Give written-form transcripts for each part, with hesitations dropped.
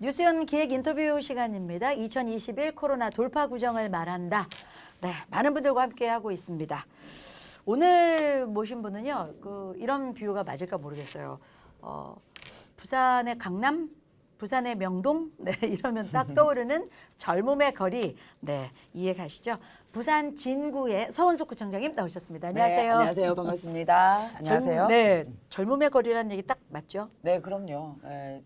뉴스연 기획 인터뷰 시간입니다. 2021 코로나 돌파 구정을 말한다. 네, 많은 분들과 함께 하고 있습니다. 오늘 모신 분은요, 이런 비유가 맞을까 모르겠어요. 부산의 강남, 부산의 명동, 네, 이러면 딱 떠오르는 젊음의 거리, 네, 이해 가시죠? 부산 진구의 서은숙 구청장님 나오셨습니다. 안녕하세요. 네, 안녕하세요. 반갑습니다. 안녕하세요. 네, 젊음의 거리라는 얘기 딱 맞죠? 네, 그럼요. 네,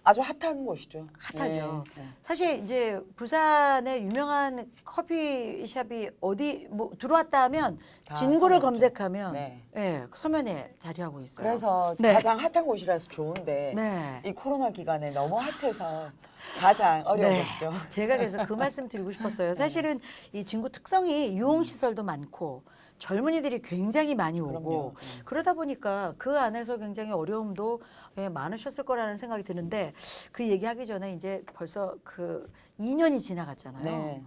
아주 핫한 곳이죠. 핫하죠. 네, 네. 사실 이제 부산의 유명한 커피숍이 어디 뭐 들어왔다 하면 다 진구를 서면이죠. 검색하면 네. 예, 서면에 자리하고 있어요. 그래서 네. 가장 핫한 곳이라서 좋은데 네. 이 코로나 기간에 너무 핫해서 가장 어려운 네. 곳이죠. 제가 그래서 그 말씀 드리고 싶었어요. 사실은 이 진구 특성이 유흥시설도 많고 젊은이들이 굉장히 많이 오고 그럼요. 그러다 보니까 그 안에서 굉장히 어려움도 많으셨을 거라는 생각이 드는데 그 얘기하기 전에 이제 벌써 그 2년이 지나갔잖아요. 네.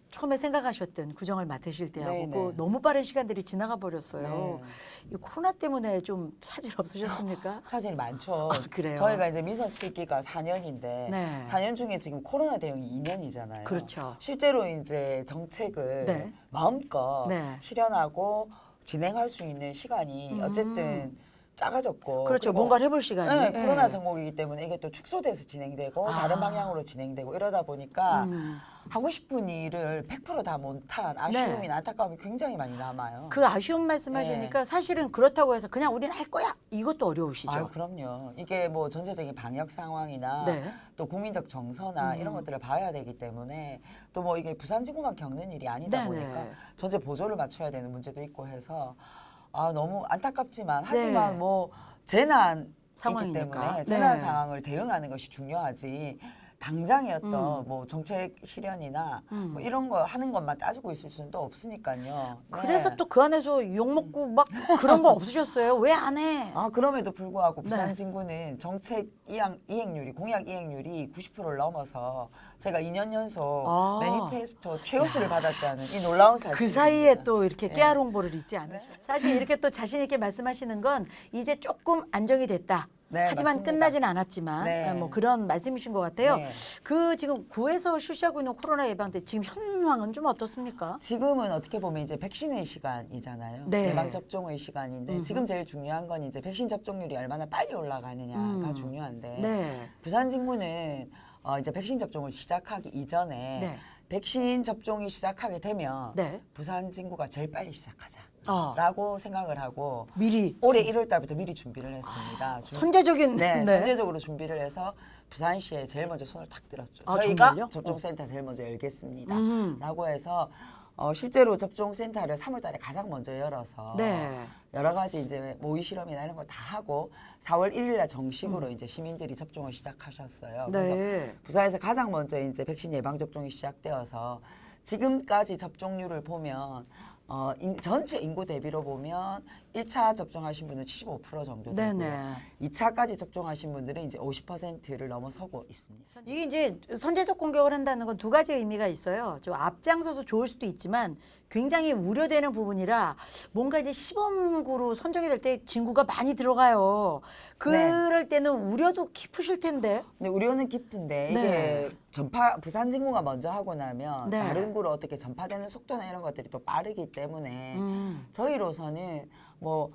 처음에 생각하셨던 구정을 맡으실 때하고 네, 그 네. 너무 빠른 시간들이 지나가 버렸어요. 네. 이 코로나 때문에 좀 차질 없으셨습니까? 차질이 많죠. 그래요? 저희가 이제 민선 7기가 4년인데 네. 4년 중에 지금 코로나 대응이 2년이잖아요. 그렇죠. 실제로 이제 정책을 네. 마음껏 네. 실현하고 진행할 수 있는 시간이 어쨌든 작아졌고 그렇죠. 그리고 뭔가를 해볼 시간이. 네, 예. 코로나 전국이기 때문에 이게 또 축소돼서 진행되고 아. 다른 방향으로 진행되고 이러다 보니까 음. 하고 싶은 일을 100% 다 못한 아쉬움이나 안타까움이 굉장히 많이 남아요. 그 아쉬운 말씀하시니까 사실은 그렇다고 해서 그냥 우리는 할 거야 이것도 어려우시죠. 아유, 그럼요. 이게 뭐 전체적인 방역 상황이나 네. 또 국민적 정서나 이런 것들을 봐야 되기 때문에 또 뭐 이게 부산지구만 겪는 일이 아니다 네네. 보니까 전체 보조를 맞춰야 되는 문제도 있고 해서 아 너무 안타깝지만 하지만 네. 뭐 재난이기 상황이니까. 때문에 재난 네. 상황을 대응하는 것이 중요하지 당장의 어떤 뭐 정책 실현이나 뭐 이런 거 하는 것만 따지고 있을 수는 또 없으니까요. 그래서 네. 또 그 안에서 욕 먹고 막 그런 거 없으셨어요? 왜 안 해? 아 그럼에도 불구하고 네. 부산 진구는 정책 이행률이 공약 이행률이 90%를 넘어서 제가 2년 연속 아. 매니페스토 최우수를 받았다는 이 놀라운 사실. 그 사이에 또 이렇게 네. 깨알 홍보를 잊지 않으셨어요. 사실 이렇게 또 자신 있게 말씀하시는 건 이제 조금 안정이 됐다. 네, 하지만 맞습니다. 끝나진 않았지만 네. 뭐 그런 말씀이신 것 같아요. 네. 그 지금 구에서 실시하고 있는 코로나 예방대 지금 현황은 좀 어떻습니까? 지금은 어떻게 보면 이제 백신의 시간이잖아요. 네. 예방 접종의 시간인데 지금 제일 중요한 건 이제 백신 접종률이 얼마나 빨리 올라가느냐가 중요한데 네. 부산 진구는 이제 백신 접종을 시작하기 이전에 네. 백신 접종이 시작하게 되면 네. 부산 진구가 제일 빨리 시작하자. 어, 라고 생각을 하고 미리 올해 1월 달부터 미리 준비를 했습니다. 선제적인 네, 선제적으로 준비를 해서 부산시에 제일 먼저 손을 탁 들었죠. 아, 저희가 정말요? 접종센터 제일 먼저 열겠습니다. 음. 라고 해서 실제로 접종센터를 3월 달에 가장 먼저 열어서 네. 여러 가지 이제 모의 실험이나 이런 걸 다 하고 4월 1일 날 정식으로 이제 시민들이 접종을 시작하셨어요. 그래서 네. 부산에서 가장 먼저 이제 백신 예방 접종이 시작되어서 지금까지 접종률을 보면 전체 인구 대비로 보면 1차 접종하신 분은 75% 정도 되고요. 네네. 2차까지 접종하신 분들은 이제 50%를 넘어서고 있습니다. 이게 이제 선제적 공격을 한다는 건 두 가지 의미가 있어요. 좀 앞장서서 좋을 수도 있지만 굉장히 우려되는 부분이라 뭔가 이제 시범구로 선정이 될 때 진구가 많이 들어가요. 그럴 때는 우려도 깊으실 텐데. 근데 우려는 깊은데 네. 이게 부산 진구가 먼저 하고 나면 네. 다른 구로 어떻게 전파되는 속도나 이런 것들이 또 빠르기 때문에 음. 저희로서는 뭐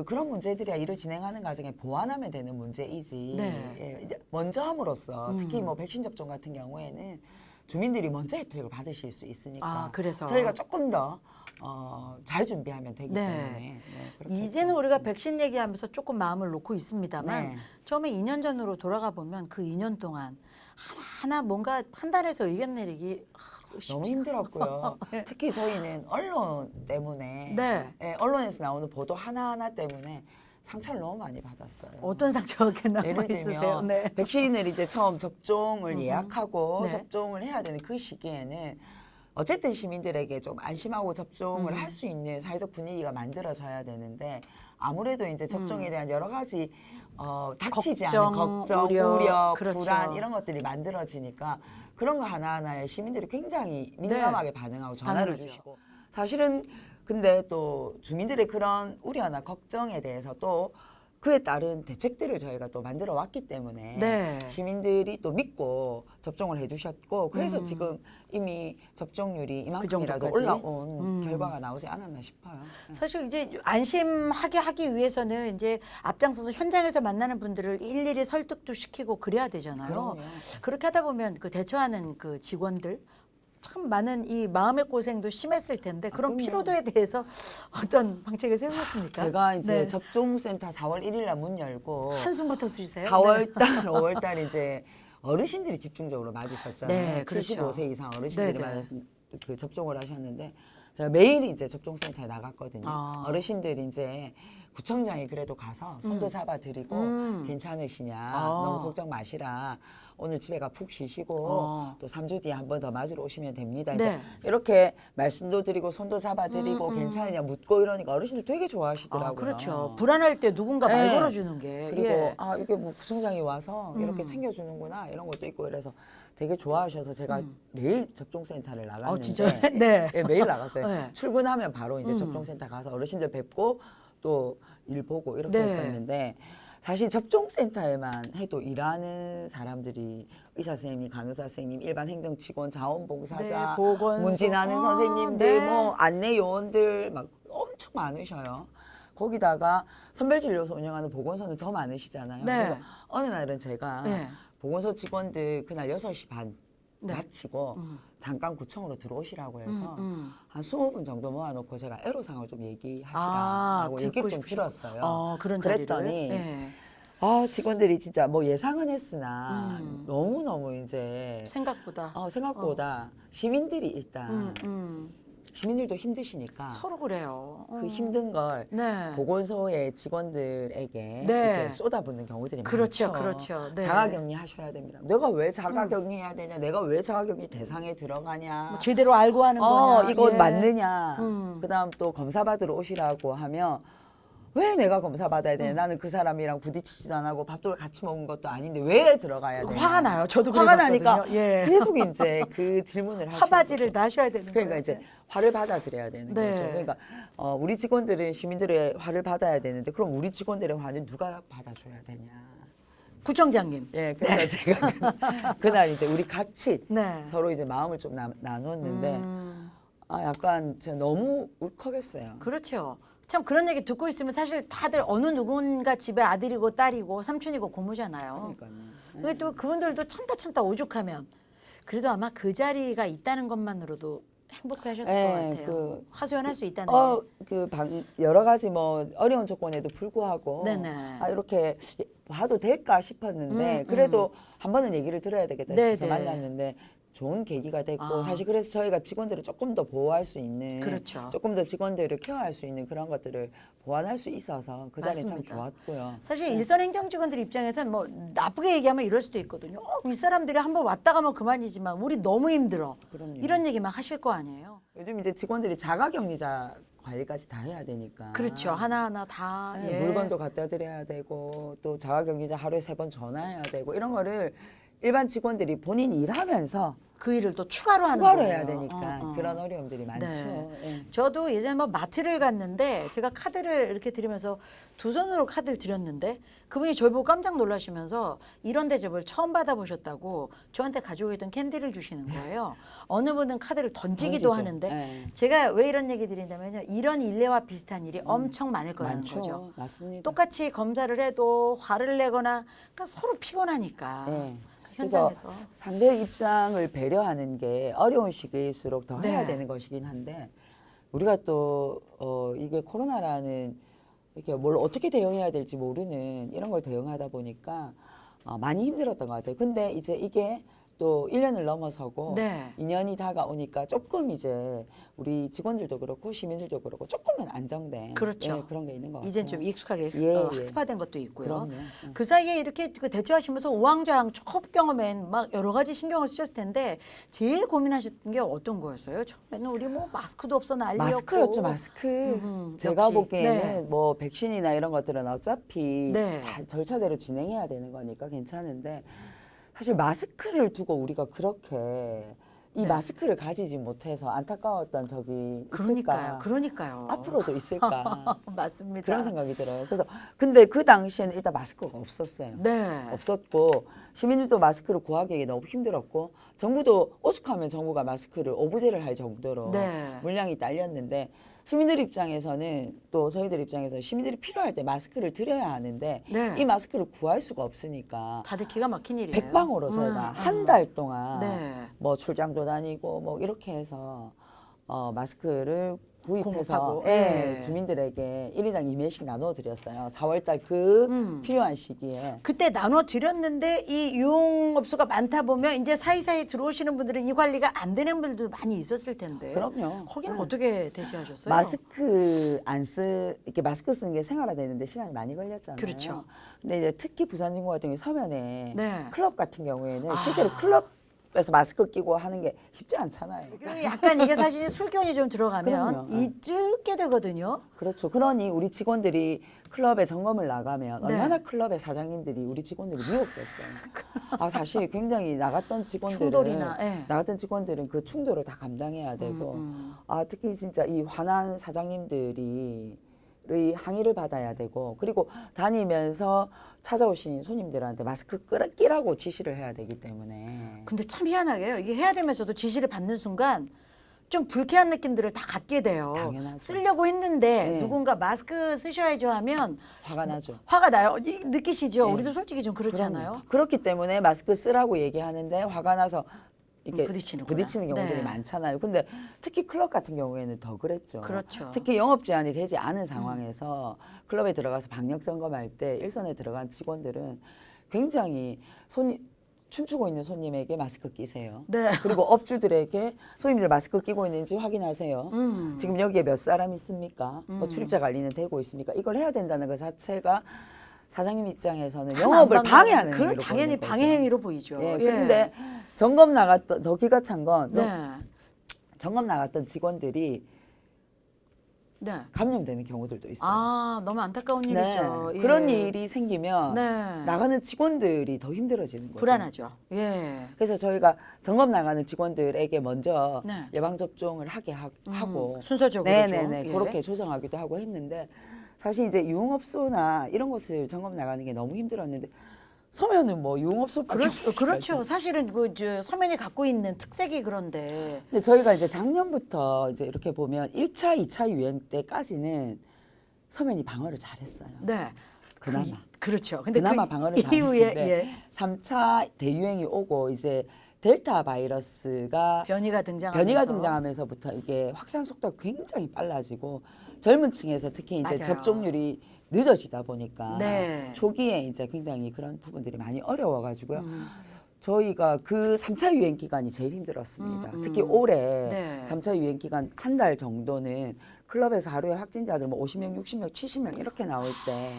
그런 문제들이야 일을 진행하는 과정에 보완하면 되는 문제이지. 네. 예, 이제 먼저 함으로써 특히 뭐 백신 접종 같은 경우에는 주민들이 먼저 혜택을 받으실 수 있으니까. 아, 그래서 저희가 조금 더 잘 준비하면 되기 네. 때문에. 네, 그렇게 이제는 했죠. 우리가 백신 얘기하면서 조금 마음을 놓고 있습니다만 네. 처음에 2년 전으로 돌아가 보면 그 2년 동안 하나하나 뭔가 판단해서 의견 내리기 너무 힘들었고요. 특히 저희는 언론 때문에 네. 예, 언론에서 나오는 보도 하나하나 때문에 상처를 너무 많이 받았어요. 어떤 상처가 남아 예를 있으세요? 들면 네. 백신을 이제 처음 접종을 예약하고 네. 접종을 해야 되는 그 시기에는 어쨌든 시민들에게 좀 안심하고 접종을 할 수 있는 사회적 분위기가 만들어져야 되는데 아무래도 이제 접종에 대한 여러 가지 닥치지 않은 걱정, 우려, 그렇죠. 불안 이런 것들이 만들어지니까 그런 거 하나하나에 시민들이 굉장히 민감하게 반응하고 전화를 당연하죠. 주시고 사실은 근데 또 주민들의 그런 우려나 걱정에 대해서 또 그에 따른 대책들을 저희가 또 만들어 왔기 때문에 네. 시민들이 또 믿고 접종을 해주셨고 그래서 지금 이미 접종률이 이만큼이라도 정도까지? 올라온 결과가 나오지 않았나 싶어요. 사실 이제 안심하게 하기 위해서는 이제 앞장서서 현장에서 만나는 분들을 일일이 설득도 시키고 그래야 되잖아요. 그럼요. 그렇게 하다 보면 그 대처하는 그 직원들 참 많은 이 마음의 고생도 심했을 텐데 그런 그럼요. 피로도에 대해서 어떤 방책을 세우셨습니까? 제가 이제 네. 접종센터 4월 1일 날 문 열고 한숨부터 쉬세요? 4월 달, 5월 달 이제 어르신들이 집중적으로 맞으셨잖아요. 네, 그렇죠. 75세 이상 어르신들이 네, 네. 그 접종을 하셨는데 제가 매일 이제 접종센터에 나갔거든요. 아. 어르신들이 이제 구청장이 그래도 가서 손도 잡아드리고 괜찮으시냐 너무 걱정 마시라 오늘 집에 가 푹 쉬시고 또 3주 뒤에 한 번 더 맞으러 오시면 됩니다. 이제 네. 이렇게 말씀도 드리고 손도 잡아드리고 괜찮으냐 묻고 이러니까 어르신들 되게 좋아하시더라고요. 아, 그렇죠. 불안할 때 누군가 말 네. 걸어주는 게. 그리고 예. 아 이게 뭐 구청장이 와서 이렇게 챙겨주는구나 이런 것도 있고 그래서 되게 좋아하셔서 제가 매일 접종센터를 나갔는데 진짜요? 네. 예, 매일 나갔어요. 네. 출근하면 바로 이제 접종센터 가서 어르신들 뵙고 또 일 보고 이렇게 네. 했었는데 사실 접종센터에만 해도 일하는 사람들이 의사 선생님, 간호사 선생님, 일반 행정 직원, 자원봉사자, 네, 보건소. 문진하는 아, 선생님들, 네. 뭐 안내 요원들 막 엄청 많으셔요. 거기다가 선별진료소 운영하는 보건소는 더 많으시잖아요. 네. 그래서 어느 날은 제가 네. 보건소 직원들 그날 6시 반 네. 마치고 잠깐 구청으로 들어오시라고 해서 음. 한 20분 정도 모아놓고 제가 애로사항을 좀 얘기하시라고 아, 얘기를 듣고 좀 싶으시고. 들었어요. 그런 그랬더니 자리를. 예. 아 직원들이 진짜 뭐 예상은 했으나 너무너무 이제 생각보다. 생각보다 시민들이 일단 시민들도 힘드시니까 서로 그래요. 그 힘든 걸 네. 보건소의 직원들에게 네. 이렇게 쏟아붓는 경우들이 그렇죠, 많죠. 그렇죠. 네. 자가격리 하셔야 됩니다. 내가 왜 자가격리해야 되냐? 내가 왜 자가격리 대상에 들어가냐? 뭐 제대로 알고 하는 거냐. 이거 예. 맞느냐? 음. 그다음 또 검사 받으러 오시라고 하면 왜 내가 검사 받아야 돼? 나는 그 사람이랑 부딪히지도 안 하고 밥도 같이 먹은 것도 아닌데 왜 들어가야 되냐? 화가 나요. 저도 화가 그래봤거든요. 나니까 예. 계속 이제 그 질문을 하시는 화바지를 거죠. 나셔야 되는 그러니까 거예요. 이제 화를 받아들여야 되는 네. 거죠. 그러니까 우리 직원들은 시민들의 화를 받아야 되는데 그럼 우리 직원들의 화는 누가 받아줘야 되냐? 구청장님. 예, 그래서 제가 그날 이제 우리 같이 네. 서로 이제 마음을 좀 나눴는데 약간 제가 너무 울컥했어요. 그렇죠. 참 그런 얘기 듣고 있으면 사실 다들 어느 누군가 집에 아들이고 딸이고 삼촌이고 고모잖아요. 그러니까요. 그게 또 그분들도 참다 오죽하면 그래도 아마 그 자리가 있다는 것만으로도 행복해 하셨을 것 같아요. 하소연할 수 있다는 게. 여러 가지 뭐 어려운 조건에도 불구하고 네네. 이렇게 봐도 될까 싶었는데 그래도 한 번은 얘기를 들어야 되겠다 싶어서 네네. 만났는데 좋은 계기가 됐고 사실 그래서 저희가 직원들을 조금 더 보호할 수 있는 그렇죠. 조금 더 직원들을 케어할 수 있는 그런 것들을 보완할 수 있어서 그 자리는 참 맞습니다. 좋았고요. 사실 일선 행정 직원들 입장에서는 뭐 나쁘게 얘기하면 이럴 수도 있거든요. 윗사람들이 한번 왔다 가면 그만이지만 우리 너무 힘들어. 그럼요. 이런 얘기 막 하실 거 아니에요. 요즘 이제 직원들이 자가격리자 관리까지 다 해야 되니까. 그렇죠. 하나하나 다. 네, 물건도 갖다 드려야 되고 또 자가격리자 하루에 3번 전화해야 되고 이런 거를 일반 직원들이 본인 일하면서 그 일을 또 추가로 하는 추가로 거예요. 해야 되니까 그런 어려움들이 많죠. 네. 예. 저도 예전에 뭐 마트를 갔는데 제가 카드를 이렇게 드리면서 두 손으로 카드를 드렸는데 그분이 저를 보고 깜짝 놀라시면서 이런 대접을 처음 받아보셨다고 저한테 가지고 있던 캔디를 주시는 거예요. 어느 분은 카드를 던지기도 던지죠. 하는데 네. 제가 왜 이런 얘기 드린다면요. 이런 일례와 비슷한 일이 엄청 많을 거라는 많죠. 거죠. 맞습니다. 똑같이 검사를 해도 화를 내거나 그러니까 서로 피곤하니까 예. 그 그래서 현장에서. 상대 입장을 배려하는 게 어려운 시기일수록 더 해야 네. 되는 것이긴 한데 우리가 또 이게 코로나라는 이렇게 뭘 어떻게 대응해야 될지 모르는 이런 걸 대응하다 보니까 많이 힘들었던 것 같아요. 근데 이제 이게 또 1년을 넘어서고 네. 2년이 다가오니까 조금 이제 우리 직원들도 그렇고 시민들도 그렇고 조금은 안정된 그렇죠. 예, 그런 게 있는 것 같아요. 이젠 좀 익숙하게 예, 예. 학습화된 것도 있고요. 그럼요. 그 사이에 이렇게 그 대처하시면서 우왕좌왕 초급 경험엔 막 여러 가지 신경을 쓰셨을 텐데 제일 고민하셨던 게 어떤 거였어요? 처음에는 우리 뭐 마스크도 없어 난리였고. 마스크였죠, 마스크. 제가 역시. 보기에는 네. 뭐 백신이나 이런 것들은 어차피 네. 다 절차대로 진행해야 되는 거니까 괜찮은데 사실 마스크를 두고 우리가 그렇게 이 네. 마스크를 가지지 못해서 안타까웠던 적이 그러니까요. 있을까? 그러니까요. 앞으로도 있을까? 맞습니다. 그런 생각이 들어요. 그래서 근데 그 당시에는 일단 마스크가 없었어요. 네. 없었고 시민들도 마스크를 구하기 너무 힘들었고 정부도 오죽하면 정부가 마스크를 오부제를 할 정도로 네. 물량이 딸렸는데 시민들 입장에서는 또 저희들 입장에서 시민들이 필요할 때 마스크를 드려야 하는데 네. 이 마스크를 구할 수가 없으니까 다들 기가 막힌 일이에요. 백방으로 저희가 음. 한 달 동안 네. 뭐 출장도 다니고 뭐 이렇게 해서 마스크를 구입해서 공급하고. 예, 예. 주민들에게 1인당 2매씩 나눠 드렸어요. 4월달 그 필요한 시기에. 그때 나눠 드렸는데 이 유흥업소가 많다 보면 이제 사이사이 들어오시는 분들은 이 관리가 안 되는 분들도 많이 있었을 텐데. 그럼요. 거기는 네. 어떻게 대처하셨어요? 마스크 이렇게 마스크 쓰는 게 생활화되는데 시간이 많이 걸렸잖아요. 그렇죠. 근데 이제 특히 부산진구 같은 경우 서면에 네. 클럽 같은 경우에는 실제로 클럽에서 마스크 끼고 하는 게 쉽지 않잖아요. 그리고 약간 이게 사실 술기운이 좀 들어가면 그럼요. 잊게 되거든요. 그렇죠. 그러니 우리 직원들이 클럽에 점검을 나가면 네. 얼마나 클럽의 사장님들이 우리 직원들이 미혹됐어요. 아 사실 굉장히 나갔던 직원들은 충돌이나, 예. 나갔던 직원들은 그 충돌을 다 감당해야 되고 아 특히 진짜 이 화난 사장님들이 항의를 받아야 되고 그리고 다니면서 찾아오신 손님들한테 마스크 끼라고 지시를 해야 되기 때문에 근데 참 희한하게요. 이게 해야 되면서도 지시를 받는 순간 좀 불쾌한 느낌들을 다 갖게 돼요. 당연하죠. 쓰려고 했는데 네. 누군가 마스크 쓰셔야죠 하면 화가 나죠. 화가 나요. 느끼시죠? 네. 우리도 솔직히 좀 그렇지 않아요? 그럼요. 그렇기 때문에 마스크 쓰라고 얘기하는데 화가 나서 이렇게 부딪히는구나. 부딪히는 경우들이 네. 많잖아요. 근데 특히 클럽 같은 경우에는 더 그랬죠. 그렇죠. 특히 영업 제한이 되지 않은 상황에서 클럽에 들어가서 방역 점검할 때 일선에 들어간 직원들은 굉장히 춤추고 있는 손님에게 마스크 끼세요. 네. 그리고 업주들에게 손님들 마스크 끼고 있는지 확인하세요. 지금 여기에 몇 사람 있습니까? 뭐 출입자 관리는 되고 있습니까? 이걸 해야 된다는 것 자체가 사장님 입장에서는 참 영업을 안 방해하는 그건 행위로 당연히 보이는 거죠. 방해 행위로 보이죠. 예, 근데 점검 나갔던 더 기가 찬 건 네. 점검 나갔던 직원들이 네. 감염되는 경우들도 있어요. 아, 너무 안타까운 일이죠. 예. 그런 일이 생기면 네. 나가는 직원들이 더 힘들어지는 거죠. 불안하죠. 예. 그래서 저희가 점검 나가는 직원들에게 먼저 네. 예방 접종을 하게 하고 순서적으로 네네네 좀. 예. 그렇게 조정하기도 하고 했는데 사실 이제 유흥업소나 이런 곳을 점검 나가는 게 너무 힘들었는데 서면은 뭐 유흥업소밖에 그렇죠. 사실은 저 서면이 갖고 있는 특색이 그런데. 근데 저희가 이제 작년부터 이제 이렇게 보면 1차, 2차 유행 때까지는 서면이 방어를 잘했어요. 네. 그나마. 그렇죠. 근데 그나마 그 방어를 이후에 잘했는데 예. 3차 대유행이 오고 이제 델타 바이러스가 변이가 등장하면서부터 이게 확산 속도가 굉장히 빨라지고 젊은 층에서 특히 이제 맞아요. 접종률이 늦어지다 보니까 네. 초기에 이제 굉장히 그런 부분들이 많이 어려워가지고요. 저희가 그 3차 유행 기간이 제일 힘들었습니다. 특히 올해 네. 3차 유행 기간 한 달 정도는 클럽에서 하루에 확진자들 뭐 50명, 60명, 70명 이렇게 나올 때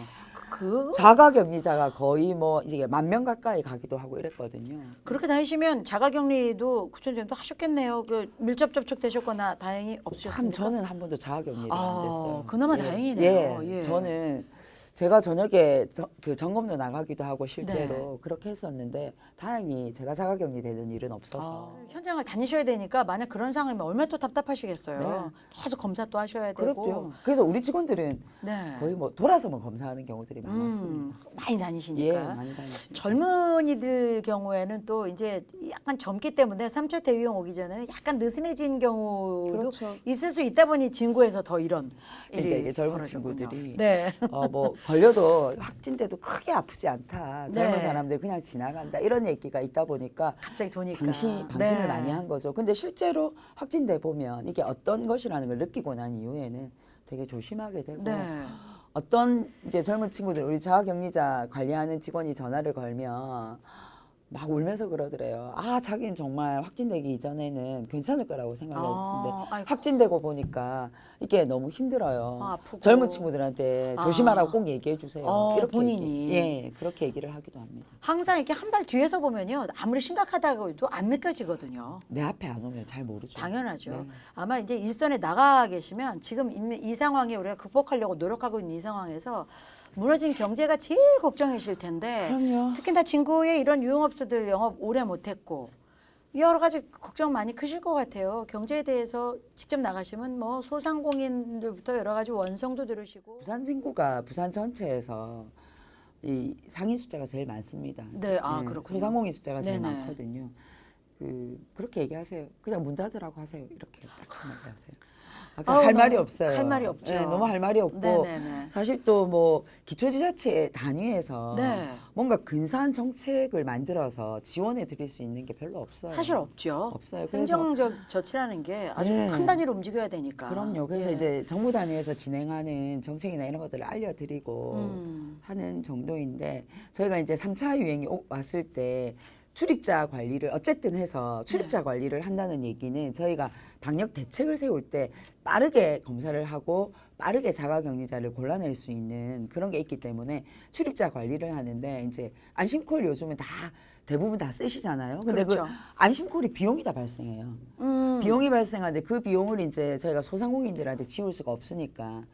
자가격리자가 거의 뭐 이제 10,000명 가까이 가기도 하고 이랬거든요. 그렇게 다니시면 자가격리도 구청장님도 하셨겠네요. 그 밀접 접촉되셨거나 다행히 참 없으셨습니까? 저는 한 번도 자가격리를 안 됐어요. 그나마 다행이네요. 예. 저는 제가 저녁에 그 점검도 나가기도 하고 실제로 그렇게 했었는데 다행히 제가 자가격리 되는 일은 없어서. 현장을 다니셔야 되니까 만약 그런 상황이면 얼마나 또 답답하시겠어요. 네. 계속 검사 또 하셔야 되고. 그렇죠. 그래서 우리 직원들은 네. 거의 뭐 돌아서만 검사하는 경우들이 많았습니다. 많이 다니시니까. 예, 많이 다니시니까. 젊은이들 경우에는 또 이제 약간 젊기 때문에 3차 대유행 오기 전에는 약간 느슨해진 경우도 그렇죠. 있을 수 있다 보니 진구에서 더 이런 일이 그러니까 이게 젊은 벌어졌군요. 친구들이 네. 뭐 걸려도 확진돼도 크게 아프지 않다. 젊은 네. 사람들 그냥 지나간다. 이런 얘기가 있다 보니까 갑자기 도니까 방심을 네. 많이 한 거죠. 근데 실제로 확진돼 보면 이게 어떤 것이라는 걸 느끼고 난 이후에는 되게 조심하게 되고 네. 어떤 이제 젊은 친구들 우리 자가격리자 관리하는 직원이 전화를 걸면 막 울면서 그러더래요. 아, 자기는 정말 확진되기 이전에는 괜찮을 거라고 생각했는데 아이고. 확진되고 보니까 이게 너무 힘들어요. 아프고. 젊은 친구들한테 조심하라고 꼭 얘기해 주세요. 이렇게 본인이. 그렇게 얘기를 하기도 합니다. 항상 이렇게 한 발 뒤에서 보면요 아무리 심각하다고 해도 안 느껴지거든요. 내 앞에 안 오면 잘 모르죠. 당연하죠. 네. 아마 이제 일선에 나가 계시면 지금 이 상황에 우리가 극복하려고 노력하고 있는 이 상황에서 무너진 경제가 제일 걱정이실 텐데 그럼요. 특히나 진구의 이런 유흥업소들 영업 오래 못했고 여러 가지 걱정 많이 크실 것 같아요. 경제에 대해서 직접 나가시면 뭐 소상공인들부터 여러 가지 원성도 들으시고. 부산 진구가 부산 전체에서 이 상인 숫자가 제일 많습니다. 네, 그렇군요. 소상공인 숫자가 제일 네네. 많거든요. 그렇게 얘기하세요. 그냥 문 닫으라고 하세요. 이렇게 딱 얘기하세요. 아우, 할 말이 너무 없어요. 할 말이 없죠. 네, 너무 할 말이 없고 네네네. 사실 또 뭐 기초지자체 단위에서 네. 뭔가 근사한 정책을 만들어서 지원해 드릴 수 있는 게 별로 없어요. 사실 없죠. 없어요. 그래서 행정적 조치라는 게 아주 네. 큰 단위로 움직여야 되니까. 그럼요. 그래서 예. 이제 정부 단위에서 진행하는 정책이나 이런 것들을 알려드리고 하는 정도인데 저희가 이제 3차 유행이 왔을 때 출입자 관리를 어쨌든 해서 출입자 관리를 한다는 얘기는 저희가 방역 대책을 세울 때 빠르게 검사를 하고 빠르게 자가격리자를 골라낼 수 있는 그런 게 있기 때문에 출입자 관리를 하는데 이제 안심콜 요즘은 다 대부분 다 쓰시잖아요. 근데 그렇죠. 그 안심콜이 비용이 다 발생해요. 비용이 발생하는데 그 비용을 이제 저희가 소상공인들한테 지울 수가 없으니까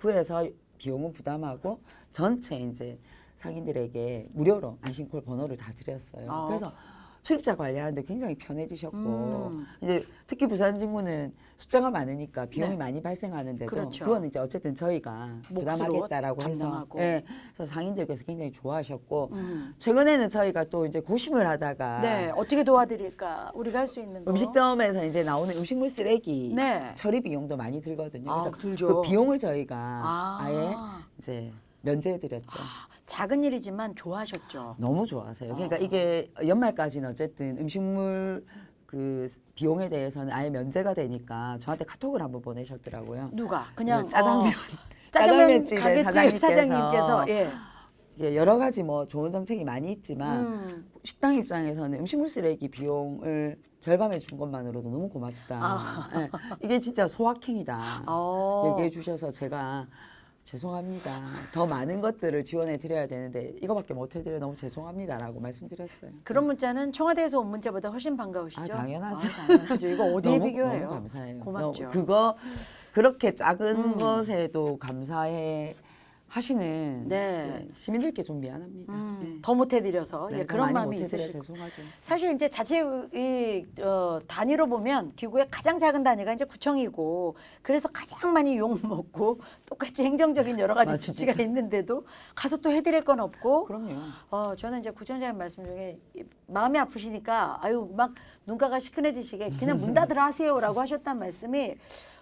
구해서 비용은 부담하고 전체 이제 상인들에게 무료로 안심콜 번호를 다 드렸어요. 그래서 출입자 관리하는데 굉장히 편해지셨고 이제 특히 부산 진구는 숫자가 많으니까 비용이 네. 많이 발생하는데도 그렇죠. 그건 이제 어쨌든 저희가 몫으로 부담하겠다라고 해서 감당하고. 예, 그래서 상인들께서 굉장히 좋아하셨고 최근에는 저희가 또 이제 고심을 하다가 네, 어떻게 도와드릴까? 우리가 할 수 있는 거. 음식점에서 이제 나오는 음식물 쓰레기 네. 처리 비용도 많이 들거든요. 아, 그래서 들죠. 그 비용을 저희가 아. 아예 이제 면제해드렸죠. 작은 일이지만 좋아하셨죠. 너무 좋아하세요. 그러니까 이게 연말까지는 어쨌든 음식물 그 비용에 대해서는 아예 면제가 되니까 저한테 카톡을 한번 보내셨더라고요. 누가? 그냥 그 짜장면 짜장면 짜장면집의 가게집 사장님께서 사장님께서 예. 예, 여러 가지 뭐 좋은 정책이 많이 있지만 음. 식당 입장에서는 음식물 쓰레기 비용을 절감해 준 것만으로도 너무 고맙다. 예, 이게 진짜 소확행이다. 얘기해 주셔서 제가 죄송합니다. 더 많은 것들을 지원해 드려야 되는데 이거밖에 못 해드려 너무 죄송합니다라고 말씀드렸어요. 그런 문자는 청와대에서 온 문자보다 훨씬 반가우시죠? 당연하죠. 당연하죠. 이거 어디에 너무, 비교해요? 너무 감사해요. 고맙죠. 그거 그렇게 작은 것에도 감사해 하시는 네. 시민들께 좀 미안합니다. 예. 더 못해드려서 네, 예, 더 그런 많이 마음이 못해드려 있으실 죄송하죠. 사실 이제 자치 단위로 보면 기구의 가장 작은 단위가 이제 구청이고 그래서 가장 많이 욕 먹고 똑같이 행정적인 여러 가지 맞아요. 조치가 있는데도 가서 또 해드릴 건 없고 그럼요. 저는 이제 구청장님 말씀 중에 마음이 아프시니까 아유 막 눈가가 시큰해지시게 그냥 문 닫으라 하세요라고 하셨단 말씀이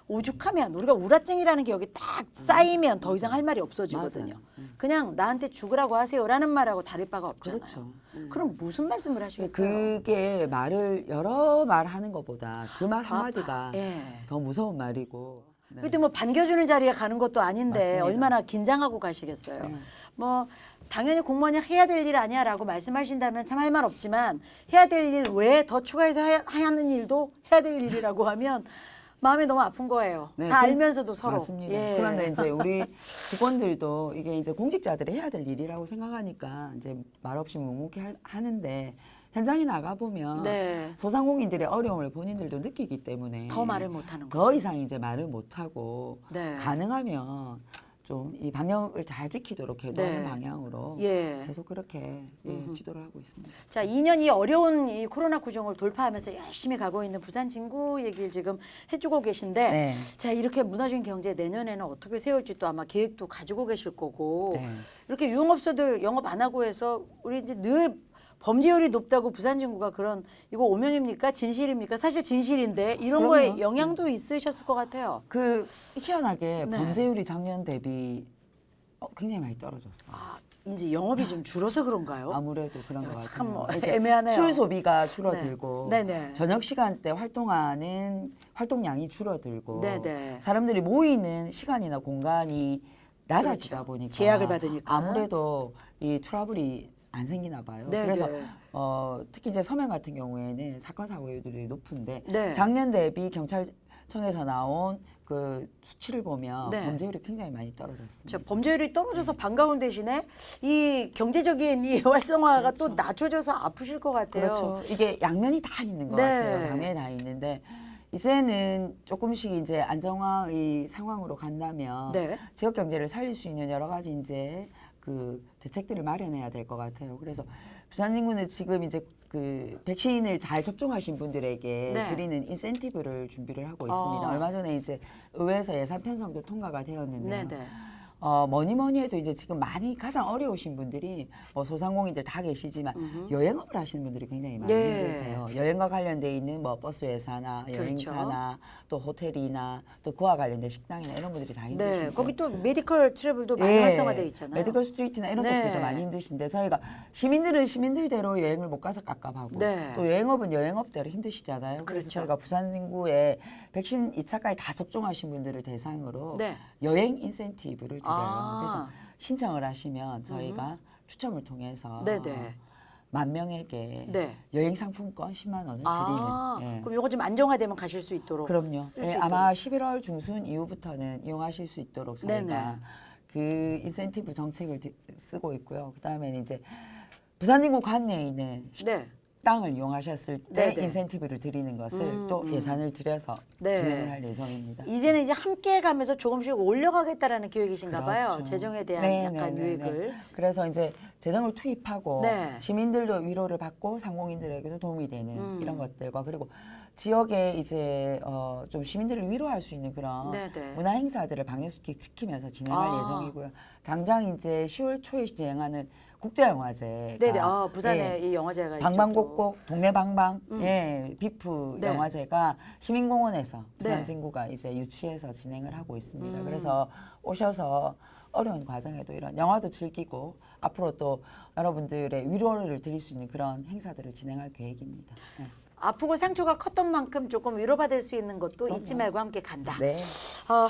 오죽하면 우리가 우라증이라는 게 여기 딱 쌓이면 더 이상 할 말이 없어지거든요. 맞아요. 그냥 나한테 죽으라고 하세요라는 말하고 다를 바가 없잖아요. 그렇죠. 그럼 무슨 말씀을 하시겠어요? 그게 말을 여러 말 하는 것보다 그 말 다 한마디가 예. 더 무서운 말이고. 네. 그때 뭐 반겨주는 자리에 가는 것도 아닌데 맞습니다. 얼마나 긴장하고 가시겠어요. 네. 뭐 당연히 공무원이 해야 될 일 아니야라고 말씀하신다면 참 할 말 없지만 해야 될 일 외에 더 추가해서 하는 일도 해야 될 일이라고 하면 마음이 너무 아픈 거예요. 네, 다 알면서도 서로. 맞습니다. 예. 그런데 이제 우리 직원들도 이게 이제 공직자들이 해야 될 일이라고 생각하니까 이제 말없이 묵묵히 하는데 현장에 나가 보면 네. 소상공인들의 어려움을 본인들도 느끼기 때문에 더 말을 못하는 더 거죠. 이상 이제 말을 못 하고 네. 가능하면 좀 이 방역을 잘 지키도록 해도하는 네. 방향으로 예. 계속 그렇게 지도를 하고 있습니다. 자, 2년 이 어려운 이 코로나 구정을 돌파하면서 열심히 가고 있는 부산 진구 얘기를 지금 해주고 계신데, 네. 자 이렇게 무너진 경제 내년에는 어떻게 세울지 또 아마 계획도 가지고 계실 거고, 네. 이렇게 유흥업소들 영업 안 하고 해서 우리 이제 늘 범죄율이 높다고 부산 진구가 그런 이거 오명입니까 진실입니까? 사실 진실인데 이런 그럼요. 거에 영향도 있으셨을 것 같아요. 그 희한하게 네. 범죄율이 작년 대비 굉장히 많이 떨어졌어요. 아, 이제 영업이 좀 줄어서 그런가요? 아무래도 그런 것 같아요. 참 이렇게 애매하네요. 술 소비가 줄어들고 네. 네네. 저녁 시간대 활동하는 활동량이 줄어들고 네네. 사람들이 모이는 시간이나 공간이 낮아지다 그렇죠. 보니까 제약을 받으니까. 아무래도 이 트러블이 안 생기나 봐요. 네네. 그래서 특히 이제 서면 같은 경우에는 사건 사고율이 높은데 네. 작년 대비 경찰청에서 나온 그 수치를 보면 네. 범죄율이 굉장히 많이 떨어졌습니다. 저 범죄율이 떨어져서 반가운 대신에 이 경제적인 이 활성화가 또 낮춰져서 아프실 것 같아요. 그렇죠. 이게 양면이 다 있는 것 네. 같아요. 양면이 다 있는데 이제는 조금씩 이제 안정화의 상황으로 간다면 네. 지역 경제를 살릴 수 있는 여러 가지 이제 그 대책들을 마련해야 될 것 같아요. 그래서 부산 인구는 지금 이제 그 백신을 잘 접종하신 분들에게 네. 드리는 인센티브를 준비를 하고 있습니다. 어. 얼마 전에 이제 의회에서 예산 편성도 통과가 되었는데요. 네네. 뭐니 해도 이제 지금 많이 가장 어려우신 분들이 뭐 소상공인들 다 계시지만 여행업을 하시는 분들이 굉장히 많이 예. 계세요. 여행과 관련돼 있는 뭐 버스 회사나 그렇죠. 여행사나 또 호텔이나 또 그와 관련된 식당이나 이런 분들이 다 힘드신데. 네, 거기 또 메디컬 트래블도 많이 예, 활성화되어 있잖아요. 메디컬 스트리트나 이런 네. 것들도 많이 힘드신데 저희가 시민들은 시민들대로 여행을 못 가서 깝깝하고 네. 또 여행업은 여행업대로 힘드시잖아요. 그래서 그렇죠. 저희가 부산 인구에 백신 2차까지 다 접종하신 분들을 대상으로 네. 여행 인센티브를 드려요. 아. 그래서 신청을 하시면 저희가 추첨을 통해서 네네. 10,000명에게 네. 여행 상품권 10만 원을 아, 드리는. 예. 그럼 요거 좀 안정화되면 가실 수 있도록. 그럼요. 쓸 예, 수 아마 11월 중순 이후부터는 이용하실 수 있도록 저희가 네네. 그 인센티브 정책을 쓰고 있고요. 그다음에 이제 부산 인구 관내에 있는 네. 식당을 이용하셨을 때 네네. 인센티브를 드리는 것을 또 예산을 들여서 네. 진행을 할 예정입니다. 이제는 이제 함께 가면서 조금씩 올려가겠다라는 계획이신가 봐요. 그렇죠. 재정에 대한 네, 약간 네, 네, 유익을. 네. 그래서 이제 재정을 투입하고 네. 시민들도 위로를 받고 상공인들에게도 도움이 되는 음. 이런 것들과 그리고 지역에 이제 좀 시민들을 위로할 수 있는 그런 네네. 문화 행사들을 방역수칙 지키면서 진행할 아. 예정이고요. 당장 이제 10월 초에 진행하는 국제영화제가 네네. 부산에 예, 이 영화제가 있죠. 또. 방방곡곡 동네방방 예 비프 네. 영화제가 시민공원에서 부산 네. 진구가 이제 유치해서 진행을 하고 있습니다. 음. 그래서 오셔서 어려운 과정에도 이런 영화도 즐기고 앞으로 또 여러분들의 위로를 드릴 수 있는 그런 행사들을 진행할 계획입니다. 네. 아프고 상처가 컸던 만큼 조금 위로받을 수 있는 것도 잊지 말고 함께 간다. 네.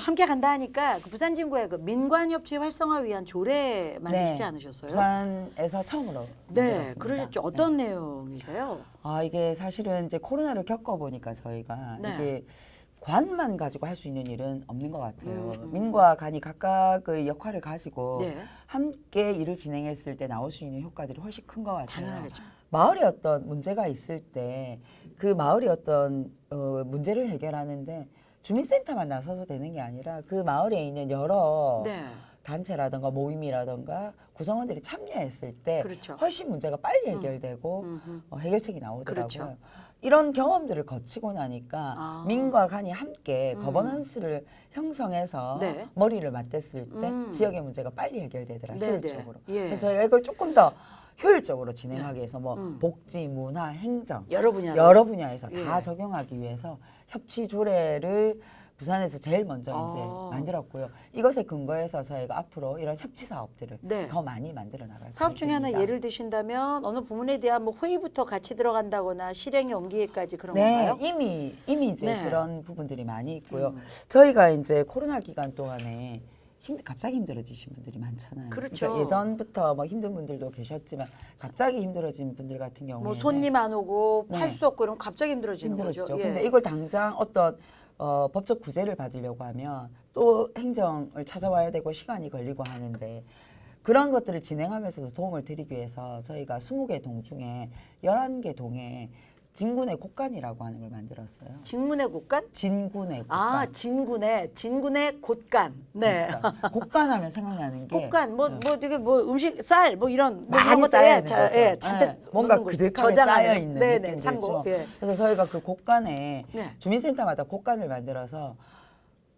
함께 간다 하니까 그 부산 진구의 그 민관협체 활성화 위한 조례 만드시지 않으셨어요? 부산에서 처음으로 네, 만들었습니다. 그러셨죠. 어떤 내용이세요? 이게 사실은 이제 코로나를 겪어보니까 저희가 네. 이게 관만 가지고 할 수 있는 일은 없는 것 같아요. 음. 민과 간이 각각의 역할을 가지고 네. 함께 일을 진행했을 때 나올 수 있는 효과들이 훨씬 큰 것 같아요. 당연하겠죠. 마을에 어떤 문제가 있을 때 그 마을이 어떤 문제를 해결하는데 주민센터만 나서서 되는 게 아니라 그 마을에 있는 여러 네. 단체라든가 모임이라든가 구성원들이 참여했을 때 그렇죠. 훨씬 문제가 빨리 해결되고 음흠. 해결책이 나오더라고요. 그렇죠. 이런 경험들을 거치고 나니까 아. 민과 간이 함께 거버넌스를 형성해서 네. 머리를 맞댔을 때 음. 지역의 문제가 빨리 해결되더라 네, 효율적으로. 네. 예. 그래서 저희가 이걸 조금 더 효율적으로 진행하기 위해서 뭐 음. 복지, 문화, 행정 여러 분야. 여러 분야에서 예. 다 적용하기 위해서 협치 조례를 부산에서 제일 먼저 이제 아. 만들었고요. 이것에 근거해서 저희가 앞으로 이런 협치 사업들을 네. 더 많이 만들어 나갈 사업 중에 하나 계획입니다. 예를 드신다면 어느 부문에 대한 뭐 회의부터 같이 들어간다거나 실행에 옮기기까지 그런 네, 건가요? 이미 이제 네. 그런 부분들이 많이 있고요. 음. 저희가 이제 코로나 기간 동안에 갑자기 힘들어지신 분들이 많잖아요. 그렇죠. 그러니까 예전부터 뭐 힘든 분들도 계셨지만 갑자기 힘들어진 분들 같은 경우에는 뭐 손님 안 오고 네. 팔 수 없고 이러면 갑자기 힘들어지는 힘들어지죠. 거죠. 예. 근데 이걸 당장 어떤 법적 구제를 받으려고 하면 또 행정을 찾아와야 되고 시간이 걸리고 하는데 그런 것들을 진행하면서도 도움을 드리기 위해서 저희가 20개 동 중에 11개 동에 진군의 곳간이라고 하는 걸 만들었어요. 직문의 곳간? 진군의 곳간. 아, 진군의 곳간. 네. 그러니까 곳간하면 생각나는 게 곳간 뭐 되게 뭐 음식 쌀 뭐 이런 뭐 많이 이런 것들 쌓여 있는 거죠. 예, 잔뜩 네, 뭔가 놓는 곳, 그득하게 저장하는. 쌓여 있는 네네, 느낌이 참고. 들죠. 예. 그래서 저희가 그 곳간에 네. 주민센터마다 곳간을 만들어서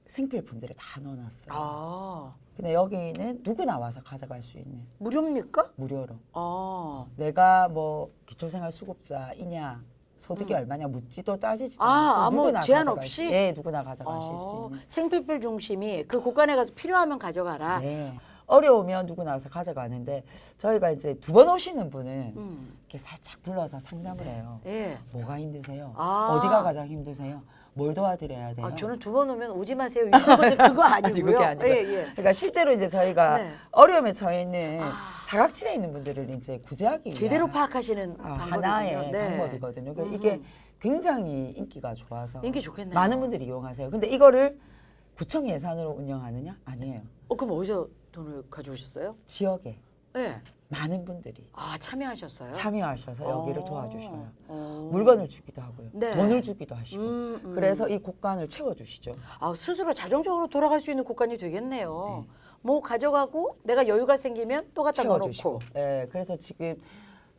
생필품들을 다 넣어놨어요. 아, 근데 여기는 누구나 와서 가져갈 수 있는 무료입니까? 무료로. 아. 내가 뭐 기초생활수급자이냐 소득이 얼마냐 묻지도 따지지도 아, 않고 아무 누구나 제한 가져갈 없이? 수, 예, 누구나 가져가실 수 아, 있는. 생필품 중심이 그 곳간에 가서 필요하면 가져가라. 네. 어려우면 누구나 와서 가져가는데 저희가 이제 두 번 오시는 분은 이렇게 살짝 불러서 상담을 해요. 예. 뭐가 힘드세요? 아. 어디가 가장 힘드세요? 뭘 도와드려야 돼요? 아, 저는 두 번 오면 오지 마세요. 이런 것들 그거 아니고요. 그게 아니고. 예, 예. 그러니까 실제로 이제 저희가 네. 어려움에 처해 있는 사각지대에 있는 분들을 이제 구제하기 제대로 위한 파악하시는 방법이군요. 하나의 네. 방법이거든요. 그러니까 이게 음흠. 굉장히 인기가 좋아서 인기 좋겠네요. 많은 분들이 이용하세요. 근데 이거를 구청 예산으로 운영하느냐? 아니에요. 그럼 어디서 돈을 가져오셨어요? 지역에 네. 많은 분들이 참여하셨어요? 참여하셔서 여기를 어. 도와주셔요. 어. 물건을 주기도 하고요. 네. 돈을 주기도 하시고. 음. 그래서 이 곳간을 채워주시죠. 스스로 자정적으로 돌아갈 수 있는 곳간이 되겠네요. 네. 뭐 가져가고 내가 여유가 생기면 또 갖다 채워주시고. 넣어놓고. 네, 그래서 지금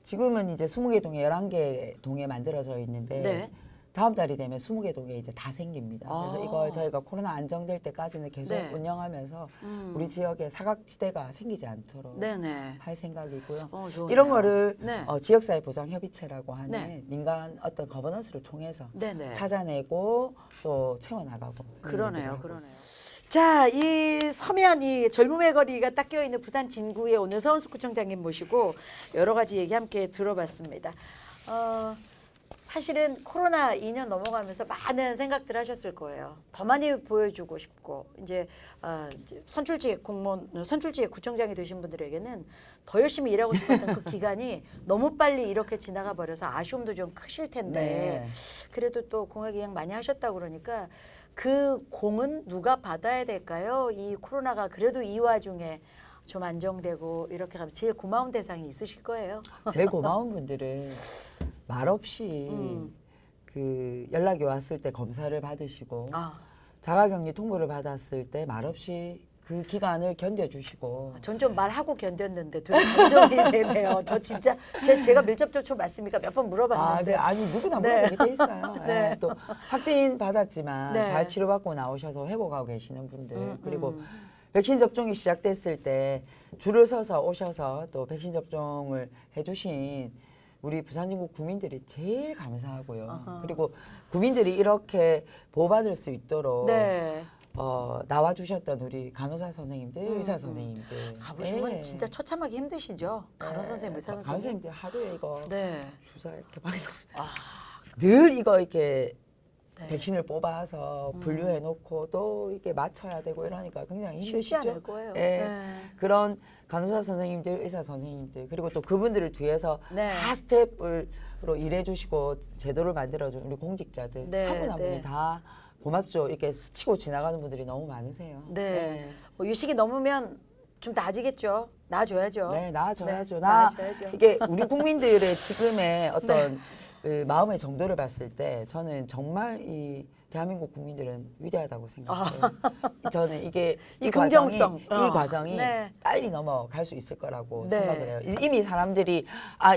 지금은 이제 20개 동에 11개 동에 만들어져 있는데 네. 다음 달이 되면 20개 동에 이제 다 생깁니다. 아. 그래서 이걸 저희가 코로나 안정될 때까지는 계속 네. 운영하면서 우리 지역에 사각지대가 생기지 않도록 네네. 할 생각이고요. 좋네요. 이런 거를 네. 지역사회 보장협의체라고 하는 네. 민간 어떤 거버넌스를 통해서 네네. 찾아내고 또 채워나가고 그러네요, 하고 그러네요. 자, 이 서해안 이 젊음의 거리가 딱 끼어 있는 부산 진구에 오늘 서은숙 구청장님 모시고 여러 가지 얘기 함께 들어봤습니다. 사실은 코로나 2년 넘어가면서 많은 생각들 하셨을 거예요. 더 많이 보여주고 싶고 이제 선출직 공무원, 선출직 구청장이 되신 분들에게는 더 열심히 일하고 싶었던 그 기간이 너무 빨리 이렇게 지나가 버려서 아쉬움도 좀 크실 텐데 네. 그래도 또 공약 이행 많이 하셨다고 그러니까 그 공은 누가 받아야 될까요? 이 코로나가 그래도 이 와중에 좀 안정되고 이렇게 가면 제일 고마운 대상이 있으실 거예요. 제일 고마운 분들은 말없이 그 연락이 왔을 때 검사를 받으시고 자가격리 통보를 받았을 때 말없이 그 기간을 견뎌주시고 전 좀 말하고 견뎠는데 되게 감정이 되네요. 저 진짜 제가 밀접 접촉 맞습니까? 몇 번 물어봤는데. 네. 아니 누구나 네. 물어보게 돼 있어요. 네. 또 확진 받았지만 네. 잘 치료받고 나오셔서 회복하고 계시는 분들 그리고 백신 접종이 시작됐을 때 줄을 서서 오셔서 또 백신 접종을 해주신 우리 부산진구 구민들이 제일 감사하고요. 어허. 그리고 구민들이 이렇게 보호받을 수 있도록 네. 나와주셨던 우리 간호사 선생님들, 의사 선생님들 가보시면 네. 진짜 처참하기 힘드시죠. 간호 선생님, 의사 간호 선생님. 선생님들 하루에 이거 네. 주사 이렇게 방송 아, 늘 이거 이렇게 네. 백신을 뽑아서 분류해 놓고 또 이렇게 맞춰야 되고 이러니까 굉장히 쉽지 힘드시죠. 않을 거예요. 예. 네. 그런 간호사 선생님들, 의사 선생님들 그리고 또 그분들을 뒤에서 네. 다 스텝으로 일해 주시고 제도를 만들어 준 우리 공직자들 네, 한 분 한 네. 분이 다 고맙죠. 이렇게 스치고 지나가는 분들이 너무 많으세요. 네. 뭐 유식이 넘으면 좀 나아지겠죠. 나아져야죠. 네, 나아져야죠. 네, 나 나아져야죠. 이게 우리 국민들의 지금의 어떤 그 마음의 정도를 봤을 때 저는 정말 이 대한민국 국민들은 위대하다고 생각해요. 저는 이게 이 긍정성. 이 과정이 네. 빨리 넘어갈 수 있을 거라고 네. 생각을 해요. 이미 사람들이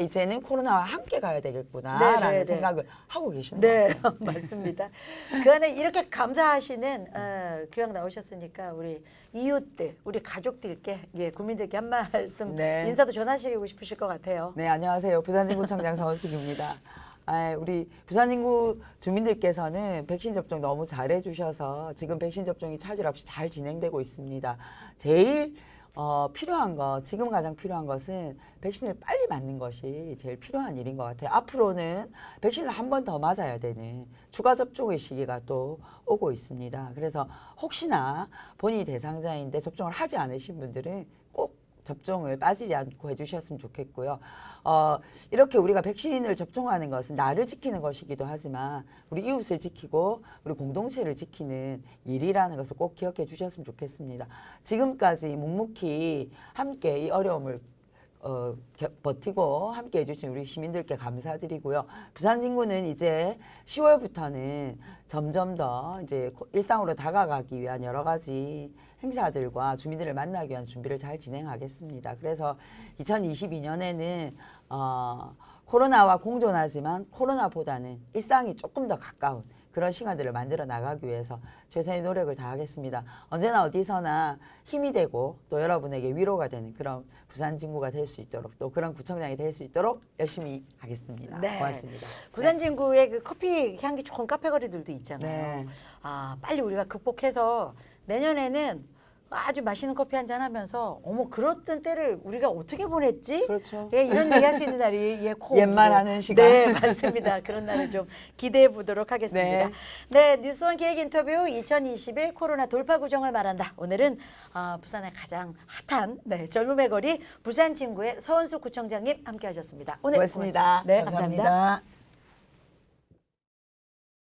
이제는 코로나와 함께 가야 되겠구나라는 네, 네, 네. 생각을 하고 계시는 네, 거예요. 맞습니다. 그 안에 이렇게 감사하시는 교양 나오셨으니까 우리 이웃들, 우리 가족들께, 국민들께 한 말씀 네. 인사도 전하시고 싶으실 것 같아요. 네, 안녕하세요. 부산진구청장 서은숙입니다. 우리 부산진구 주민들께서는 백신 접종 너무 잘해 주셔서 지금 백신 접종이 차질 없이 잘 진행되고 있습니다. 제일 필요한 거, 지금 가장 필요한 것은 백신을 빨리 맞는 것이 제일 필요한 일인 것 같아요. 앞으로는 백신을 한 번 더 맞아야 되는 추가 접종의 시기가 또 오고 있습니다. 그래서 혹시나 본인이 대상자인데 접종을 하지 않으신 분들은 꼭 접종을 빠지지 않고 해주셨으면 좋겠고요. 이렇게 우리가 백신을 접종하는 것은 나를 지키는 것이기도 하지만 우리 이웃을 지키고 우리 공동체를 지키는 일이라는 것을 꼭 기억해 주셨으면 좋겠습니다. 지금까지 묵묵히 함께 이 어려움을 버티고 함께 해주신 우리 시민들께 감사드리고요. 부산진구는 이제 10월부터는 점점 더 이제 일상으로 다가가기 위한 여러 가지 행사들과 주민들을 만나기 위한 준비를 잘 진행하겠습니다. 그래서 2022년에는 코로나와 공존하지만 코로나보다는 일상이 조금 더 가까운 그런 시간들을 만들어 나가기 위해서 최선의 노력을 다하겠습니다. 언제나 어디서나 힘이 되고 또 여러분에게 위로가 되는 그런 부산진구가 될 수 있도록 또 그런 구청장이 될 수 있도록 열심히 하겠습니다. 네. 고맙습니다. 부산진구에 그 커피 향기 좋은 카페 거리들도 있잖아요. 네. 빨리 우리가 극복해서 내년에는 아주 맛있는 커피 한잔 하면서 어머 그랬던 때를 우리가 어떻게 보냈지? 그렇죠. 예, 이런 얘기 할 수 있는 날이 옛말하는 시간. 네, 맞습니다. 그런 날을 좀 기대해 보도록 하겠습니다. 네, 뉴스원 기획 인터뷰 2021 코로나 돌파 구정을 말한다. 오늘은 부산의 가장 핫한 젊음의 거리 부산진구의 서은숙 구청장님 함께하셨습니다. 오늘 고맙습니다. 네, 감사합니다. 감사합니다.